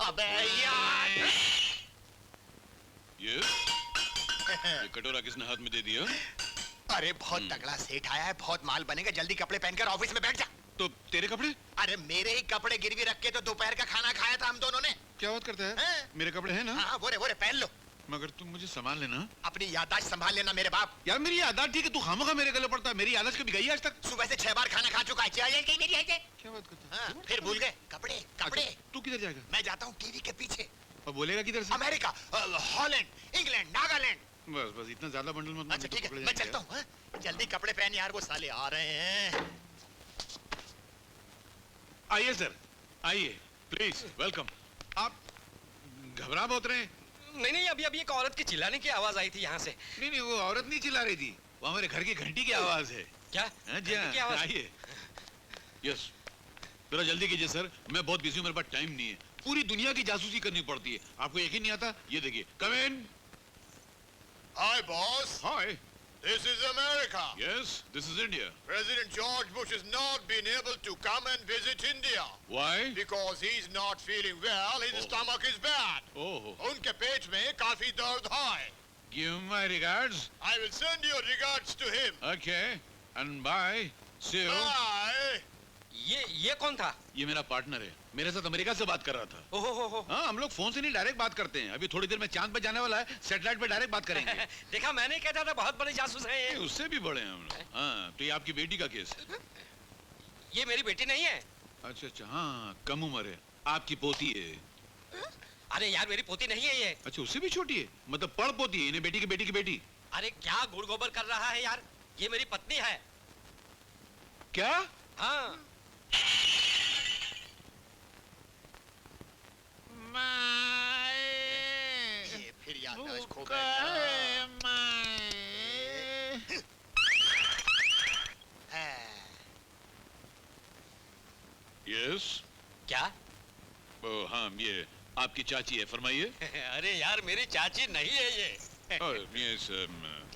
अबे यार। ये कटोरा किसने हाथ में दे दिया? अरे बहुत तगड़ा सेठ आया है, बहुत माल बनेगा, जल्दी कपड़े पहनकर ऑफिस में बैठ जा। तो तेरे कपड़े? अरे मेरे ही कपड़े गिरवी रख के तो दोपहर का खाना खाया था हम दोनों ने। क्या बात करता है? मेरे कपड़े हैं ना? हाँ वो रे पहन लो। मगर तुम मुझे संभाल लेना। अपनी याददाश्त संभाल लेना मेरे बाप। यार मेरी याददाश्त ठीक है, तू खामोखा मेरे गले पड़ता है। मेरी याददाश्त कभी गई आज तक? सुबह से 6 बार खाना खा चुका है। क्या बात करता है? हाँ, फिर भूल गए कपड़े कपड़े। तू किधर जाएगा? मैं जाता हूँ टीवी के पीछे। और बोलेगा किधर से? America, Holland, England, Nagaland. बस बस इतना ज्यादा बंडल मत। अच्छा ठीक है, मैं चलता हूँ। जल्दी कपड़े पहन यार, वो साले आ रहे हैं। आइए सर, आइए प्लीज, वेलकम। आप घबरा बहुत रहे हैं? नहीं, अभी एक औरत की चिल्लाने की आवाज आई थी यहाँ से। नहीं, वो औरत नहीं चिल्ला रही थी, वो हमारे घर की घंटी की आवाज है। क्या? जी हाँ, आइए। यस, जरा जल्दी कीजिए सर, मैं बहुत बिजी हूँ, मेरे पास टाइम नहीं है। पूरी दुनिया की जासूसी करनी पड़ती है, आपको यकीन नहीं आता? ये देखिए, come in. Hi boss. Hi. This is America. Yes, this is India. President George Bush has not been able to come and visit India. Why? Because he's not feeling well. His stomach is bad. Oh. उनके पेट में काफी दर्द है. Give him my regards. I will send your regards to him. Okay. And bye. See you. Bye. ये कौन था? ये मेरा पार्टनर है, मेरे साथ अमेरिका से बात कर रहा था। ओहो। हाँ, हम लोग फोन से नहीं डायरेक्ट बात करते हैं। अभी थोड़ी देर में चांद पे जाने वाला है, सैटेलाइट पे डायरेक्ट बात करेंगे। देखा, मैंने कहता था बहुत बड़े जासूस हैं ये। उससे भी बड़े हैं हम लोग। हाँ, तो ये आपकी बेटी का केस है? ये मेरी बेटी नहीं है। अच्छा, हाँ, कम उम्र है, आपकी पोती है। अरे यार, मेरी पोती नहीं है ये। अच्छा, उससे भी छोटी है, मतलब पड़ पोती है, इन्हें बेटी की बेटी की बेटी। अरे क्या गुड़ गोबर कर रहा है यार, ये मेरी पत्नी है। क्या? हाँ। ये फिर याददाश्त खो गया। यस। क्या? हाँ, ये आपकी चाची है, फरमाइए। अरे यार, मेरी चाची नहीं है ये। यस,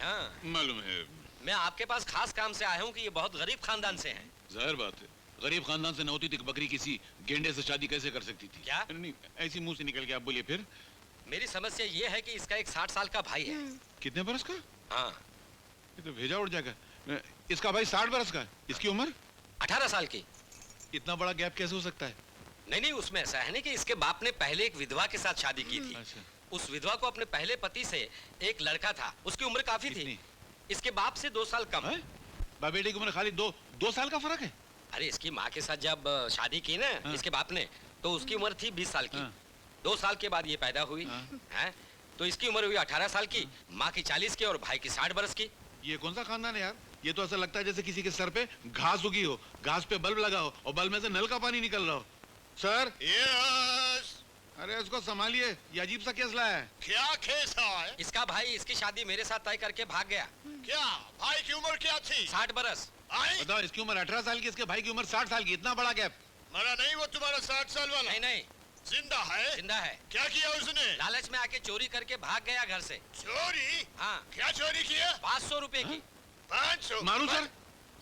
हाँ, मालूम है। मैं आपके पास खास काम से आया हूँ कि ये बहुत गरीब खानदान से हैं। जाहिर बात है, गरीब खानदान से न होती तो बकरी किसी गेंडे से शादी कैसे कर सकती थी? क्या? नहीं, ऐसी मुंह से निकल के आप बोलिए फिर। मेरी समस्या ये है कि इसका एक 60 साल का भाई है। कितने बरस का? हाँ। ये तो भेजा उड़ जाएगा। इसका भाई 60 बरस का है, इसकी उम्र 18 साल की। इतना बड़ा गैप कैसे हो सकता है? नहीं, उसमें ऐसा है ना कि इसके बाप ने पहले एक विधवा के साथ शादी की थी। अच्छा। उस विधवा को अपने पहले पति से एक लड़का था, उसकी उम्र काफी थी, इसके बाप से 2 साल कम। बाप बेटे की उम्र खाली दो साल का फर्क है? अरे इसकी माँ के साथ जब शादी की ना इसके बाप ने, तो उसकी उम्र थी 20 साल की। 2 साल के बाद ये पैदा हुई है, तो इसकी उम्र हुई 18 साल की, माँ की 40 की और भाई की 60 बरस की। ये कौन सा खानदान है यार? ये तो ऐसा लगता है जैसे किसी के सर पे घास उगी हो, घास पे बल्ब लगा हो और बल्ब में से नल का पानी निकल रहा हो। सर। यस। अरे इसको संभालिए, ये अजीब सा केस लाया है। क्या केस है? इसका भाई इसकी शादी मेरे साथ तय करके भाग गया। क्या भाई की उम्र क्या थी? 60 बरस। बताओ, इसकी उम्र 18 साल की, इसके भाई की उम्र 60 साल की, इतना बड़ा गैप। मरा नहीं वो तुम्हारा 60 साल वाला? नहीं, जिंदा है? जिंदा है। क्या किया उसने? लालच में आके चोरी करके भाग गया घर से। चोरी? हाँ। क्या चोरी किया? 500 रुपए की। 500? मारू सर?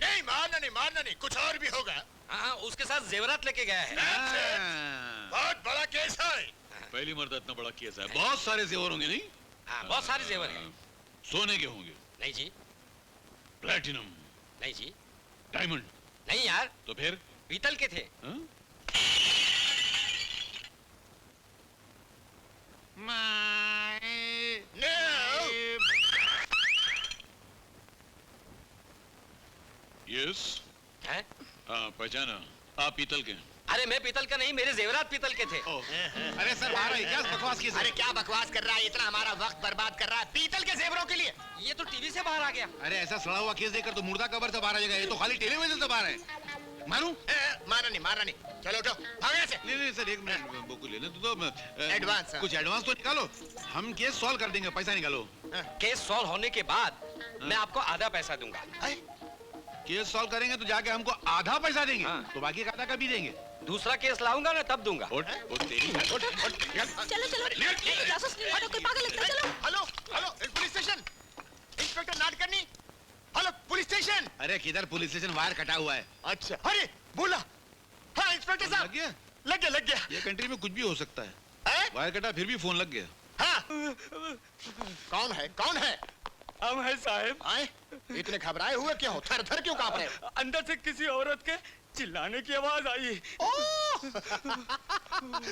नहीं, मारना नहीं, कुछ और भी होगा। हाँ, उसके साथ जेवरात लेके गया है। बहुत बड़ा केस है। पहली मर्द इतना बड़ा केस है, बहुत सारे जेवर होंगे नहीं? हाँ, बहुत सारे जेवर हैं। सोने के होंगे? नहीं जी। प्लैटिनम? नहीं जी। डायमंड? नहीं यार। तो फिर? पीतल के थे। यस। हैं? पहचाना, आप पीतल के? अरे मैं पीतल का नहीं, मेरे जेवरात पीतल के थे। अरे सर, बाहर आई, क्या बकवास की? अरे क्या बकवास कर रहा है, इतना हमारा वक्त बर्बाद कर रहा है पीतल के जेवरों के लिए। ये तो टीवी से बाहर आ गया। अरे ऐसा सड़ा हुआ केस देखकर तो मुर्दा कबर से बाहर आ जाएगा, ये तो खाली टेलीविजन से बाहर है। मारू? मारना नहीं, चलो उठो, भागो यहाँ से। नहीं सर, एक मिनट, वो लेने तो एडवांस कुछ एडवांस तो निकालो, हम केस सॉल्व कर देंगे, पैसा निकालो। केस सॉल्व होने के बाद मैं आपको आधा पैसा दूंगा। केस सॉल्व करेंगे तो जाके हमको आधा पैसा देंगे, तो बाकी का आधा कभी देंगे? दूसरा केस लाऊंगा ना तब दूंगा। चलो जासूस कोई पागल लगता है, चलो। Hello police station, inspector Natkarni. Hello police station. अरे किधर पुलिस स्टेशन, वायर कटा हुआ है। अच्छा, अरे बोला। हाँ इंस्पेक्टर साहब, लग गया। ये कंट्री में कुछ भी हो सकता है। वायर कटा फिर भी फोन लग गया। हाँ कौन है कौन है? हम है साहब। आए इतने घबराए हुए क्यों? थर थर क्यों कांप रहे हो? अंदर से किसी औरत के चिल्लाने की आवाज आई। ओह!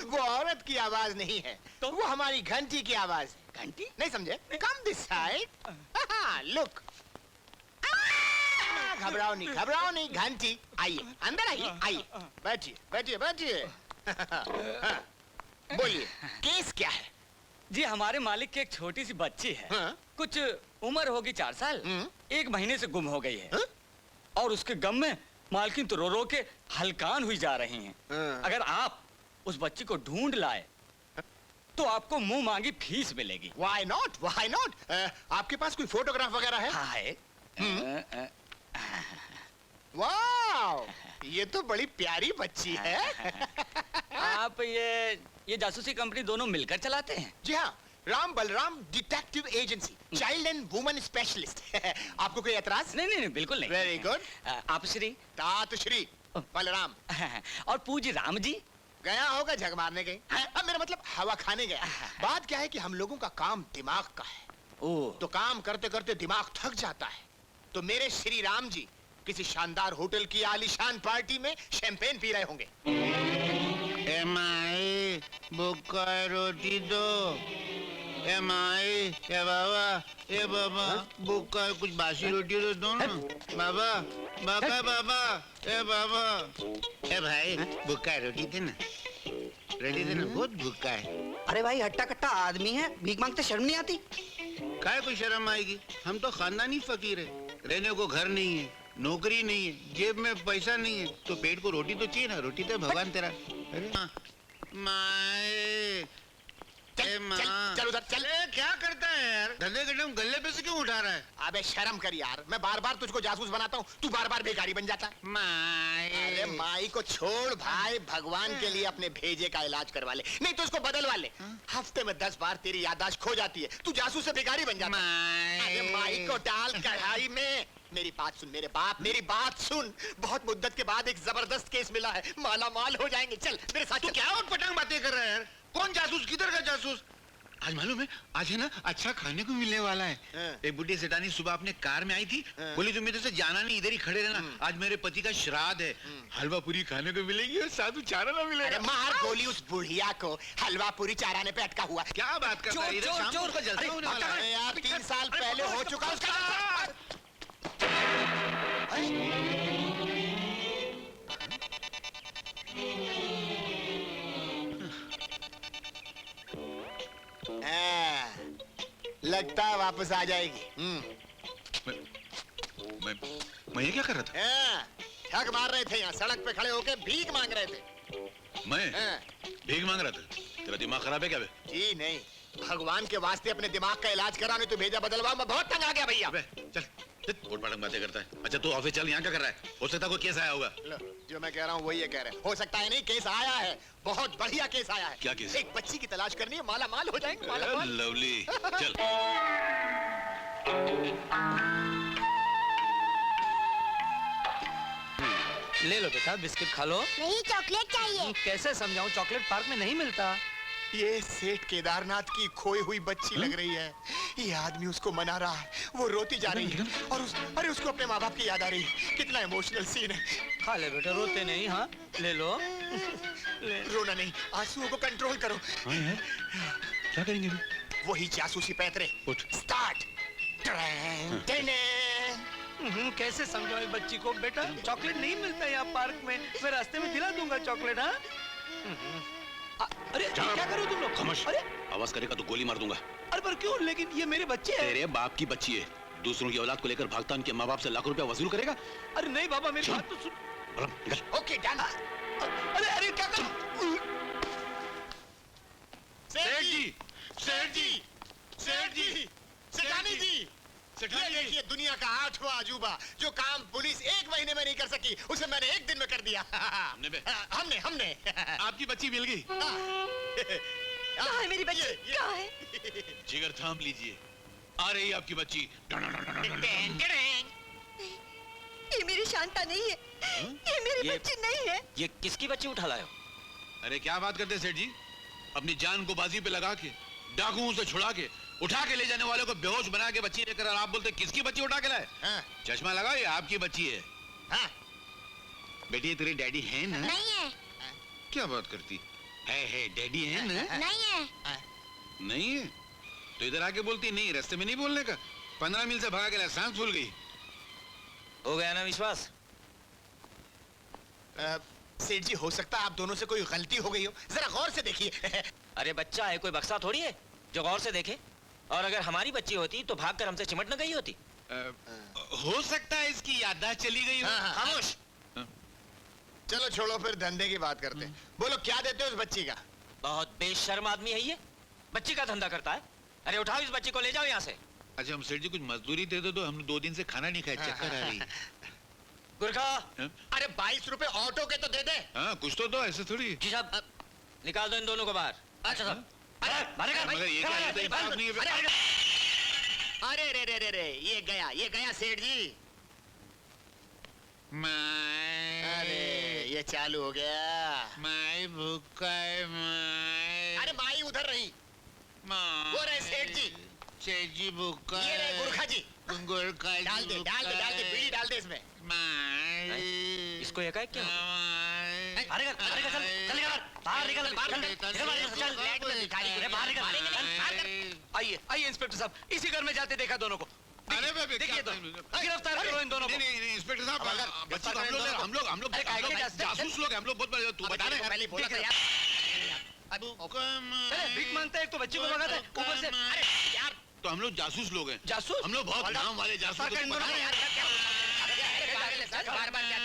वो औरत की आवाज नहीं है तो वो हमारी घंटी की आवाज है। घंटी नहीं समझे? Come this side. लुक, घबराओ नहीं, घंटी। आइए अंदर आइए, आइए बैठिए बैठिए बैठिए। हाँ, बोलिए केस क्या है? जी हमारे मालिक की एक छोटी सी बच्ची है। हाँ? कुछ उम्र होगी 4 साल। 1 महीने से गुम हो गई है। हाँ? और उसके गम में मालकिन तो रो के हलकान हुई जा रही हैं। हाँ। अगर आप उस बच्ची को ढूंढ लाए तो आपको मुंह मांगी फीस मिलेगी। Why not? Why not? आपके पास कोई फोटोग्राफ वगैरह है? हाँ है। वाओ, ये तो बड़ी प्यारी बच्ची है। आप ये जासूसी कंपनी दोनों मिलकर चलाते हैं? जी हाँ, Ram Balram detective agency, child and woman specialist. आपको कोई एतराज? नहीं नहीं बिल्कुल नहीं। Very good. आप श्री तात श्री बलराम। और पूज्य राम जी? गया होगा झग मारने गए। अब मेरा मतलब हवा खाने गया। बात क्या है कि हम लोगों का काम दिमाग का है। ओह, तो काम करते करते दिमाग थक जाता है। तो मेरे श्री राम जी किसी शानदार होटल की आलीशान पार्टी में शैंपेन पी रहे होंगे। ए माई बुक्का रोटी दो। ए माई, ए बाबा बुक्का कुछ बासी रोटी तो दो ना। बाबा बाबा ए बाबा, ए भाई बुक्का रोटी दे ना, रोटी दे ना, बहुत भूखा है। अरे भाई हट्टा कट्टा आदमी है, भीख मांगते शर्म नहीं आती? काय को शर्म आएगी? हम तो खानदानी फकीर है, रहने को घर नहीं है, नौकरी नहीं है, जेब में पैसा नहीं है, तो पेट को रोटी तो चाहिए ना। रोटी तो भगवान तेरा। अरे माए, चल उधर चल। क्या करता है यार? धंधे के टाइम गले पे से क्यों उठा रहा है? अबे शर्म कर यार, मैं बार बार तुझको जासूस बनाता हूँ, तू बार बार बेकारी बन जाता है। माए, अरे माई को छोड़ भाई, भगवान के लिए अपने भेजे का इलाज करवा ले, नहीं तो इसको बदलवा ले। हफ्ते में 10 बार तेरी याददाश्त खो जाती है, तू जासूस से बेकारी बन जाता है। अरे माई को डाल कढ़ाई में। मेरी बात सुन मेरे बाप, मेरी बात सुन। बहुत मुद्दत के बाद एक जबरदस्त केस मिला है, माला माल हो जाएंगे। चल मेरे साथ। तू क्या उटपटांग बातें कर रहा है यार? कौन जासूस, किधर का जासूस? आज मालूम है, आज है ना अच्छा खाने को मिलने वाला है। एक बुढ़ी सेठानी सुबह अपने कार में आई थी, बोली तुम इधर से जाना नहीं, इधर ही खड़े रहना, आज मेरे पति का श्राद्ध है, हलवा पूरी खाने को मिलेगी और साधु चाराना मिलेगा। अरे मार गोली उस बुढ़िया को, हलवा पूरी चाराने पे अटका हुआ। क्या बात कर रहा है? इधर शाम को उसका जलसा होने वाला है। अरे यार 3 साल पहले हो चुका उसका। लगता है वापस आ जाएगी। मैं ये क्या कर रहा था? ठग मार रहे थे यहाँ, सड़क पे खड़े होके भीख मांग रहे थे। मैं भीख मांग रहा था? तेरा दिमाग खराब है क्या बे? जी नहीं, भगवान के वास्ते अपने दिमाग का इलाज कराने तो भेजा बदलवा। मैं बहुत तंग आ गया भैया। चल उटपटांग बातें करता है। अच्छा तू ऑफिस चल, यहाँ क्या कर रहा है? हो सकता है कोई केस आया होगा। जो मैं कह रहा हूँ वही ये कह रहे हैं। हो सकता है नहीं, केस आया है, बहुत बढ़िया केस आया है। क्या केस? एक बच्ची की तलाश करनी है, माला माल हो जाएंगे। माला माल। लवली चल। ले लो बेटा, बिस्किट खा लो। नहीं चॉकलेट चाहिए। कैसे समझाऊं, चॉकलेट पार्क में नहीं मिलता। ये सेठ केदारनाथ की खोई हुई बच्ची लग रही है। ये आदमी उसको मना रहा है, वो रोती जा रही है और अरे उसको अपने माँ बाप की याद आ रही है। कितना इमोशनल सीन है। खा ले बेटा, रोते नहीं। हाँ ले लो। रोना नहीं, आंसुओं को कंट्रोल करो। क्या करेंगे अभी? वही जासूसी पैतरे। उठ। स्टार्ट। कैसे समझाऊं इस बच्ची को? बेटा चॉकलेट नहीं मिलता यहाँ पार्क में, मैं रास्ते में दिला दूंगा चॉकलेट। हाँ अरे क्या करो तुम लोग? खामोश। अरे आवाज करेगा तो गोली मार दूंगा। अरे पर क्यों? लेकिन ये मेरे बच्चे हैं। तेरे बाप की बच्ची है, दूसरों की औलाद को लेकर भागता उनके माँ बाप से लाखों रुपया वसूल करेगा। अरे नहीं बाबा, मेरी बात तो सुन। निकल। Okay done. अरे अरे क्या कर? सेठ जी, सेठ जी, सेठ जी, सेठानी जी, ये देखिए दुनिया का 8वां अजूबा, जो काम पुलिस 1 महीने में नहीं कर सकी, उसे मैंने 1 दिन में कर दिया। हमने आपकी बच्ची मिल गई। कहाँ है मेरी बच्ची? कहाँ है? जिगर थाम लीजिए, आ रही है आपकी बच्ची। ये मेरी शांता नहीं है। ये मेरी बच्ची नहीं है। ये किसकी बच्ची उठा लाए हो? अरे क्या बात करते सेठ जी? अपनी जान को बाजी पे लगा के, डाकुओं से छुड़ा के, उठा के ले जाने वाले को बेहोश बना के बच्ची लेकर, और आप बोलते किसकी बच्ची उठा के लाए? हाँ, चश्मा लगाओ, ये आपकी बच्ची है। हाँ, बेटी ये तेरे डैडी हैं ना? नहीं है, क्या बात करती है डैडी है ना? नहीं है। नहीं है तो इधर आके बोलती नहीं, रास्ते में नहीं बोलने का। 15 मील से भगा के लाए, सांस फूल गई। हो गया ना विश्वास? सेठ जी, हो सकता है आप दोनों से कोई गलती हो गई हो, जरा गौर से देखिए। अरे बच्चा है, कोई बक्सा थोड़ी है जो गौर से देखे। और अगर हमारी बच्ची होती तो भागकर हमसे चिमट न गई होती। हो सकता है इसकी याददाश्त चली गई हो। हाँ, हाँ, खामोश। चलो छोड़ो, फिर धंधे की बात करते हैं। बोलो क्या देते हो उस बच्ची का? बहुत बेशर्म आदमी है ये, बच्ची का धंधा करता है। अरे उठाओ इस बच्ची को, ले जाओ यहाँ से। अच्छा हम सेठ जी कुछ मजदूरी दे दो, तो हम 2 दिन से खाना नहीं खाए, चक्कर आ रही। गुरखा, अरे 22 रुपए ऑटो के तो दे दे। हाँ कुछ तो दो, ऐसे थोड़ी। जी साहब, निकाल दो इन दोनों को बाहर। अच्छा साहब। मगर ये क्या, ये तो इंसाफ नहीं है। अरे रे रे रे रे, ये गया सेठ जी। अरे ये चालू हो गया। माई भूखा है माई। अरे माई उधर नहीं, माई। वो रहे सेठ जी। सेठ जी भूखा ये रहे गुरखा जी। गुरखा जी डाल दे बीड़ी डाल दे इसमें। माई। इसको एकाएक क्या हो गया? माई। अरे चल निकल बाहर, निकल बाहर, चल लाइट में भिखारी को। बाहर निकल। आइए आइए इंस्पेक्टर साहब, इसी घर में जाते देखा दोनों को। अरे बाबा, देखिए तो, क्या- गिरफ्तार करो इन दोनों को। नहीं इंस्पेक्टर साहब, अगर बच्ची को हम लोग अरे काहे के जाते? जासूस लोग हैं, हम लोग बहुत बड़े। तू बता रहे पहले बोला था यार। अरे भीख मांगता है, एक तो बच्ची को भगाता है, ऊपर से। अरे यार, तो हम लोग जासूस लोग हैं। जासूस? हम लोग बहुत नाम वाले जासूस हैं। यार क्या बार बार क्या